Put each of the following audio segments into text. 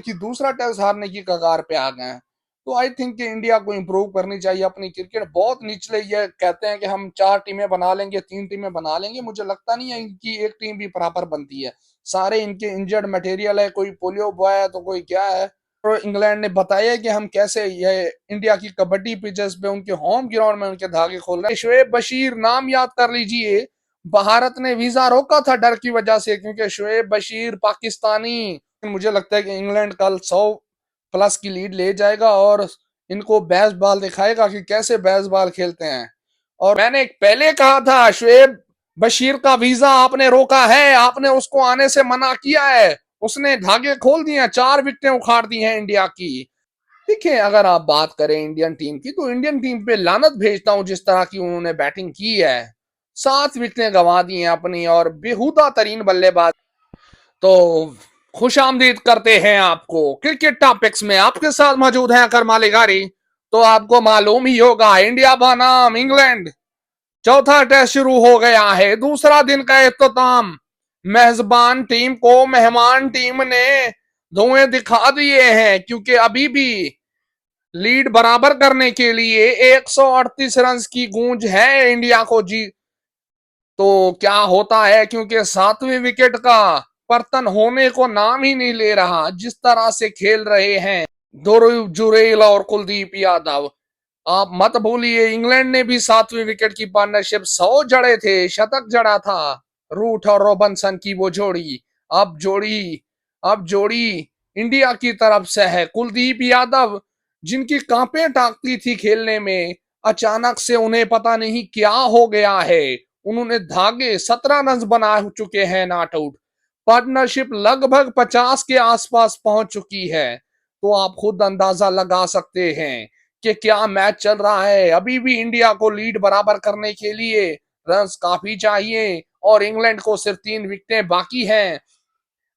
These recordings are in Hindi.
कि दूसरा टेस्ट हारने की कगार पे आ गए हैं। तो आई थिंक कि इंडिया को इम्प्रूव करनी चाहिए अपनी क्रिकेट। बहुत निचले ये कहते हैं कि हम 4 टीमें बना लेंगे, 3 टीमें बना लेंगे, मुझे लगता नहीं है इनकी एक टीम भी बराबर बनती है। सारे इनके इंजर्ड मटेरियल है, कोई पोलियो बॉय है तो कोई क्या है। और इंग्लैंड ने बताया कि हम कैसे ये इंडिया की कबड्डी पिचेस पे उनके होम ग्राउंड में उनके धागे खोल रहे हैं। शोएब बशीर नाम याद कर लीजिए। भारत ने वीजा रोका था डर की वजह से, क्योंकि शोएब बशीर पाकिस्तानी। मुझे लगता है कि इंग्लैंड कल 100+ की लीड ले जाएगा और इनको बेसबॉल दिखाएगा कि कैसे बेसबॉल खेलते हैं। और मैंने पहले कहा था शोएब बशीर का वीजा आपने रोका है, आपने उसको आने से मना किया है। उसने धागे खोल दिए हैं, 4 विकेटें उखाड़ दी हैं इंडिया की। देखिए, अगर आप बात करें इंडियन टीम की, तो इंडियन टीम पे लानत भेजता हूं जिस तरह की उन्होंने बैटिंग की है। 7 विकेटें गंवा दी हैं अपनी और बेहुदा तरीन बल्लेबाज। तो खुश आमदीद करते हैं आपको क्रिकेट टॉपिक्स में। आपके साथ मौजूद हैं अकर मालिगारी। तो आपको मालूम ही होगा, इंडिया बनाम इंग्लैंड चौथा टेस्ट शुरू हो गया है। दूसरा दिन का इख्तिताम। मेजबान टीम को मेहमान टीम ने धुएं दिखा दिए हैं, क्योंकि अभी भी लीड बराबर करने के लिए 138 रन की गूंज है इंडिया को जी। तो क्या होता है, क्योंकि 7वें विकेट का पतन होने को नाम ही नहीं ले रहा। जिस तरह से खेल रहे हैं ध्रुव जुरेल और कुलदीप यादव, आप मत भूलिए इंग्लैंड ने भी 7वें विकेट की पार्टनरशिप 100 जड़े थे, शतक जड़ा था रूट और रॉबिन्सन की वो जोड़ी। अब जोड़ी इंडिया की तरफ से है। कुलदीप यादव जिनकी कांपे टाकती थी खेलने में, अचानक से उन्हें पता नहीं क्या हो गया है। उन्होंने धागे 17 रन बना चुके हैं नॉट आउट। पार्टनरशिप लगभग 50 के आसपास पहुंच चुकी है। तो आप खुद अंदाजा लगा सकते हैं कि क्या मैच चल रहा है। अभी भी इंडिया को लीड बराबर करने के लिए रन्स काफी चाहिए और इंग्लैंड को सिर्फ 3 विकेटें बाकी हैं।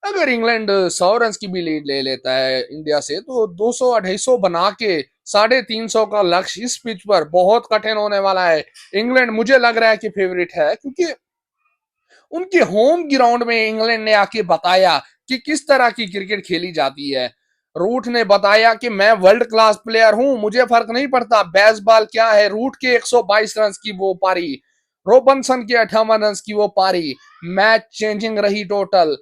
अगर इंग्लैंड 100 रन की भी लीड ले लेता है इंडिया से, तो 200 250 बना के 350 का लक्ष्य इस पिच पर बहुत कठिन होने वाला है। इंग्लैंड मुझे लग रहा है कि फेवरेट है, क्योंकि उनके होम ग्राउंड में इंग्लैंड ने आके बताया कि किस तरह की क्रिकेट खेली जाती है। रूट ने बताया कि मैं वर्ल्ड क्लास प्लेयर हूं, मुझे फर्क नहीं पड़ता बेसबॉल क्या है। रूट के 122 रन की वो पारी, रोबinसन के 58 रन की वो पारी मैच चेंजिंग रही टोटल।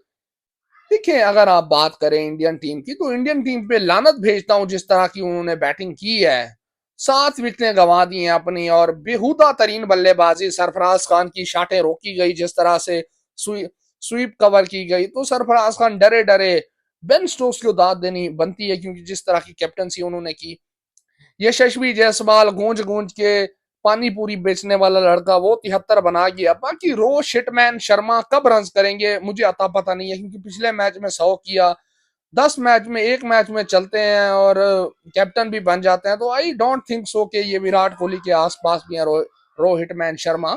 देखिए, अगर आप बात करें इंडियन टीम की, तो इंडियन टीम पे लानत भेजता हूं जिस तरह की उन्होंने बैटिंग की है। 7 विकेटें गंवा दी हैं अपनी और बेहुदा तरीन बल्लेबाजी। सरफराज खान की शाटें रोकी गई, जिस तरह से स्वीप कवर की गई, तो सरफराज खान डरे डरे बेन स्टोक्स को दाद देनी बनती है, क्योंकि जिस तरह की कैप्टनसी उन्होंने की। यशस्वी जायसवाल गूंज गूंज के पानी पूरी बेचने वाला लड़का, वो 73 बना गया। बाकी रोहित शिटमैन शर्मा कब रन करेंगे मुझे अता पता नहीं है, क्योंकि पिछले मैच में 100 किया। 10 मैच में एक मैच में चलते हैं और कैप्टन भी बन जाते हैं। तो आई डोंट थिंक सो कि ये विराट कोहली के आसपास भी है रोहित मैन शर्मा।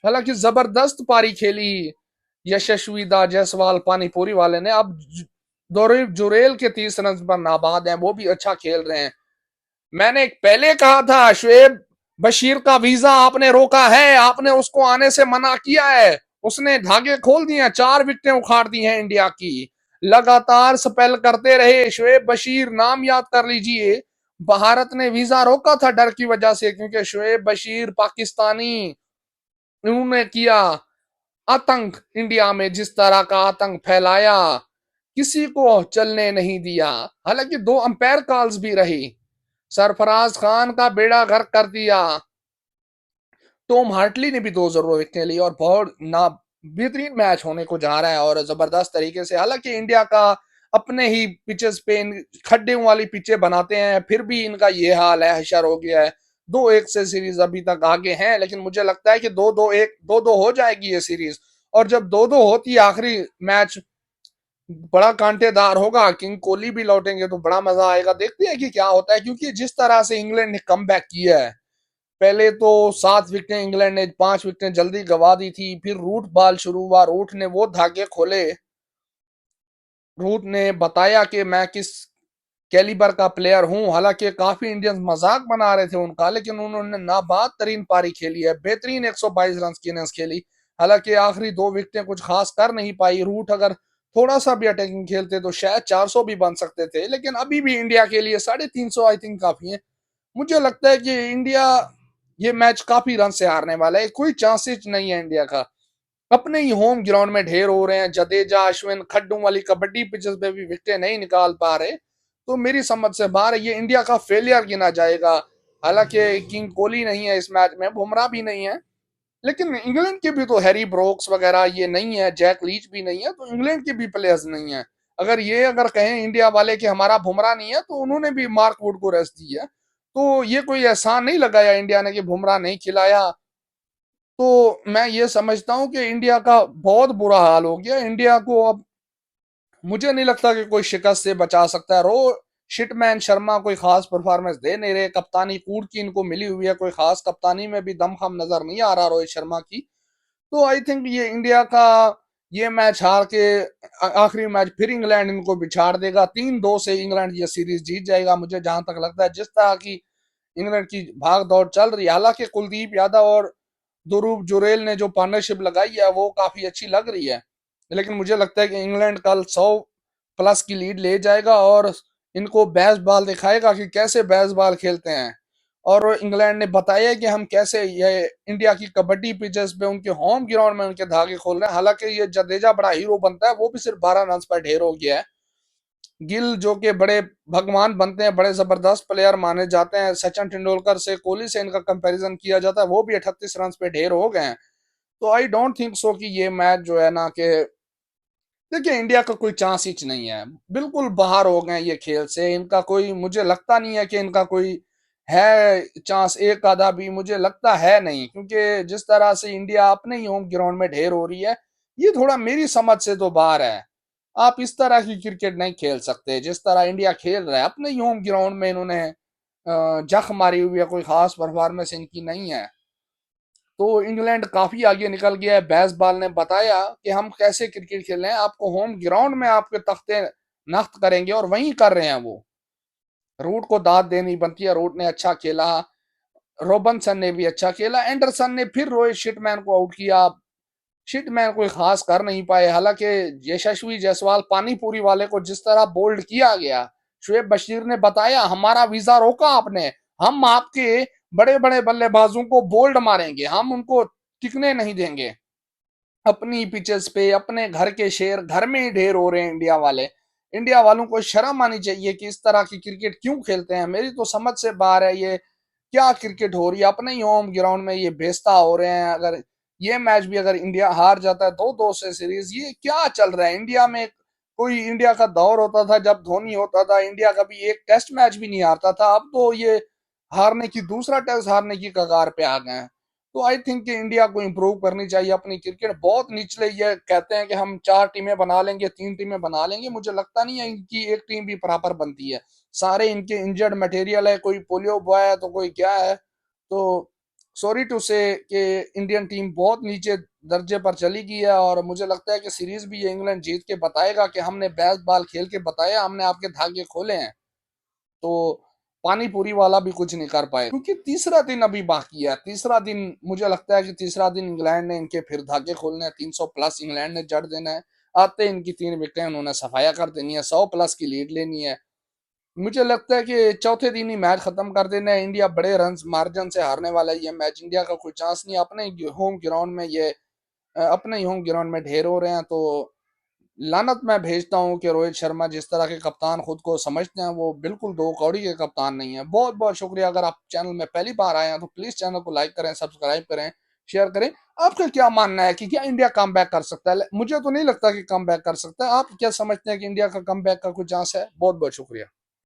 हालांकि जबरदस्त पारी खेली यशस्वी दा जायसवाल पानीपुरी वाले ने। अब जुरेल के 30 रन पर नाबाद हैं, वो भी अच्छा खेल रहे हैं। मैंने पहले कहा था शोएब बशीर का वीजा आपने रोका है, आपने उसको आने से मना किया है। उसने धागे खोल दिए हैं, 4 विकेटें उखाड़ दी हैं इंडिया की। लगातार स्पेल करते रहे शोएब बशीर, नाम याद कर लीजिए। भारत ने वीजा रोका था डर की वजह से, क्योंकि शोएब बशीर पाकिस्तानी। उन्होंने किया आतंक इंडिया में, जिस तरह का आतंक फैलाया, किसी को चलने नहीं दिया। हालांकि 2 अंपायर कॉल्स भी रही, सरफराज खान का बेड़ा गर्क कर दिया। टॉम हार्टली ने भी 2 विकेटें ली और बहुत ना बेहतरीन मैच होने को जा रहा है और जबरदस्त तरीके से। हालांकि इंडिया का अपने ही पिचेस पे खड्डे वाली पिचे बनाते हैं, फिर भी इनका ये हाल है, हशर हो गया है। 2-1 से सीरीज अभी तक आगे हैं, लेकिन मुझे लगता है कि 2-2 हो जाएगी ये सीरीज। और जब 2-2 होती है, आखिरी मैच बड़ा कांटेदार होगा। किंग कोहली भी लौटेंगे तो बड़ा मजा आएगा। देखते हैं कि क्या होता है, क्योंकि जिस तरह से इंग्लैंड ने कम बैक किया है, पहले तो 7 विकेटें इंग्लैंड ने 5 विकेटें जल्दी गवा दी थी। फिर रूट बॉल शुरू हुआ, रूट ने वो धागे खोले। रूट ने बताया कि मैं किस कैलिबर का प्लेयर हूं। हालांकि काफी इंडियंस मजाक बना रहे थे उनका, लेकिन उन्होंने नाबाद तरीन पारी खेली है, बेहतरीन 122 रन की इनिंग्स खेली। हालांकि आखिरी 2 विकेटें कुछ खास कर नहीं पाई। रूट अगर थोड़ा सा भी अटैकिंग खेलते तो शायद 400 भी बन सकते थे, लेकिन अभी भी इंडिया के लिए 350 आई थिंक काफी है। मुझे लगता है कि इंडिया ये मैच काफी रन से हारने वाला है, कोई चांसेस नहीं है इंडिया का। अपने ही होम ग्राउंड में ढेर हो रहे हैं, जडेजा अश्विन खड्डों वाली कबड्डी पिचेस पे भी विकेटें नहीं निकाल पा रहे, तो मेरी समझ से बाहर है, ये इंडिया का फेलियर गिना जाएगा। हालांकि किंग कोहली नहीं है इस मैच में, बुमराह भी नहीं है, लेकिन इंग्लैंड के भी तो हैरी ब्रोक्स वगैरह ये नहीं है, जैक लीच भी नहीं है, तो इंग्लैंड के भी प्लेयर्स नहीं है। अगर कहें इंडिया वाले कि हमारा बुमराह नहीं है, तो उन्होंने भी मार्क वुड को रेस्ट दी है। तो ये कोई एहसान नहीं लगाया इंडिया ने कि बुमराह नहीं खिलाया। तो मैं ये समझता हूं कि इंडिया का बहुत बुरा हाल हो गया। इंडिया को अब मुझे नहीं लगता कि कोई शिकस्त से बचा सकता है। शिटमैन शर्मा कोई खास परफॉर्मेंस दे नहीं रहे, कप्तानी कूट की इनको मिली हुई है, कोई खास कप्तानी में भी दमखम नजर नहीं आ रहा रोहित शर्मा की। तो आई थिंक ये इंडिया का ये मैच हार के आखिरी मैच फिर इंग्लैंड इनको बिछाड़ देगा। 3-2 से इंग्लैंड ये सीरीज जीत जाएगा, मुझे जहां तक लगता है। जिस तरह की इंग्लैंड की भाग दौड़ चल रही है, हालांकि कुलदीप यादव और ध्रुव जुरेल ने जो पार्टनरशिप लगाई है वो काफी अच्छी लग रही है, लेकिन मुझे लगता है कि इंग्लैंड कल 100 प्लस की लीड ले जाएगा और इनको बेसबॉल दिखाएगा कि कैसे बेसबॉल खेलते हैं। और इंग्लैंड ने बताया कि हम कैसे ये इंडिया की कबड्डी पिचेस पे उनके होम ग्राउंड में उनके धागे खोल रहे हैं। हालांकि ये जडेजा बड़ा हीरो बनता है, वो भी सिर्फ 12 रन पर ढेर हो गया है। गिल जो कि बड़े भगवान बनते हैं, बड़े जबरदस्त प्लेयर माने जाते हैं, सचिन तेंदुलकर से कोहली से इनका कंपैरिजन किया जाता है, वो भी 38 रन पे ढेर हो गए हैं। तो आई डोंट थिंक सो कि ये मैच जो है ना कि देखिए इंडिया का कोई चांस ही नहीं है, बिल्कुल बाहर हो गए ये खेल से। इनका कोई, मुझे लगता नहीं है कि इनका कोई है चांस, एक आधा भी मुझे लगता है नहीं, क्योंकि जिस तरह से इंडिया अपने ही होम ग्राउंड में ढेर हो रही है, ये थोड़ा मेरी समझ से तो बाहर है। आप इस तरह की क्रिकेट नहीं खेल सकते जिस तरह इंडिया खेल रहा है अपने ही होम ग्राउंड में। इन्होंने जख मारी हुई है, कोई खास परफॉर्मेंस इनकी नहीं है। तो इंग्लैंड काफी आगे निकल गया है। बैसबॉल ने बताया कि हम कैसे क्रिकेट खेल रहे हैं, आपको होम ग्राउंड में आपके तख्ते नख्त करेंगे, और वहीं कर रहे हैं वो। रूट को दाद देनी बनती है, रूट ने अच्छा खेला, रॉबिन्सन ने भी अच्छा खेला, एंडरसन ने फिर रोहित शिटमैन को आउट किया। शिटमैन कोई खास कर नहीं पाए, हालांकि यशस्वी जायसवाल पानीपुरी वाले को जिस तरह बोल्ड किया गया, शुएब बशीर ने बताया हमारा वीजा रोका आपने, हम आपके बड़े बड़े बल्लेबाजों को बोल्ड मारेंगे, हम उनको टिकने नहीं देंगे। अपनी पिचेस पे अपने घर के शेर घर में ही ढेर हो रहे हैं इंडिया वाले। इंडिया वालों को शर्म आनी चाहिए कि इस तरह की क्रिकेट क्यों खेलते हैं। मेरी तो समझ से बाहर है ये क्या क्रिकेट हो रही है। अपने ही होम ग्राउंड में ये बेइज्जता हो रहे हैं। अगर ये मैच भी अगर इंडिया हार जाता है 2-2 से सीरीज, ये क्या चल रहा है इंडिया में। कोई इंडिया का दौर होता था जब धोनी होता था, इंडिया कभी एक टेस्ट मैच भी नहीं हारता था, अब तो ये हारने की दूसरा टेस्ट हारने की कगार पे आ गए हैं। तो आई थिंक कि इंडिया को इम्प्रूव करनी चाहिए अपनी क्रिकेट। बहुत निचले ये कहते हैं कि हम 4 टीमें बना लेंगे, 3 टीमें बना लेंगे, मुझे लगता नहीं है इनकी एक टीम भी बराबर बनती है। सारे इनके इंजर्ड मटेरियल है, कोई पोलियो बॉय है तो कोई क्या है। तो सॉरी टू से कि इंडियन टीम बहुत नीचे दर्जे पर चली गई है, और मुझे लगता है कि सीरीज भी ये इंग्लैंड जीत के बताएगा कि हमने बेस्ट बॉल खेल के बताया, हमने आपके धागे खोले हैं। तो पानी पूरी वाला भी कुछ नहीं कर पाए, क्योंकि तीसरा दिन अभी बाकी है। तीसरा दिन मुझे लगता है कि तीसरा दिन इंग्लैंड ने इनके फिर धागे खोलने हैं। 300 प्लस इंग्लैंड ने जड़ देना है। आते इनकी 3 विकेटें उन्होंने सफाया कर देनी है, 100 प्लस की लीड लेनी है। मुझे लगता है कि चौथे दिन ही मैच खत्म कर देना है। इंडिया बड़े रन मार्जिन से हारने वाला है ये मैच, इंडिया का कोई चांस नहीं। अपने होम ग्राउंड में ये अपने ही होम ग्राउंड में ढेर हो रहे हैं। तो लानत मैं भेजता हूँ कि रोहित शर्मा जिस तरह के कप्तान खुद को समझते हैं, वो बिल्कुल दो कौड़ी के कप्तान नहीं है। बहुत बहुत शुक्रिया। अगर आप चैनल में पहली बार आए हैं तो प्लीज चैनल को लाइक करें, सब्सक्राइब करें, शेयर करें। आपका क्या मानना है कि क्या इंडिया कम बैक कर सकता है? मुझे तो नहीं लगता कि कम बैक कर सकता है। आप क्या समझते हैं कि इंडिया का कम बैक का कोई चांस है? बहुत बहुत शुक्रिया।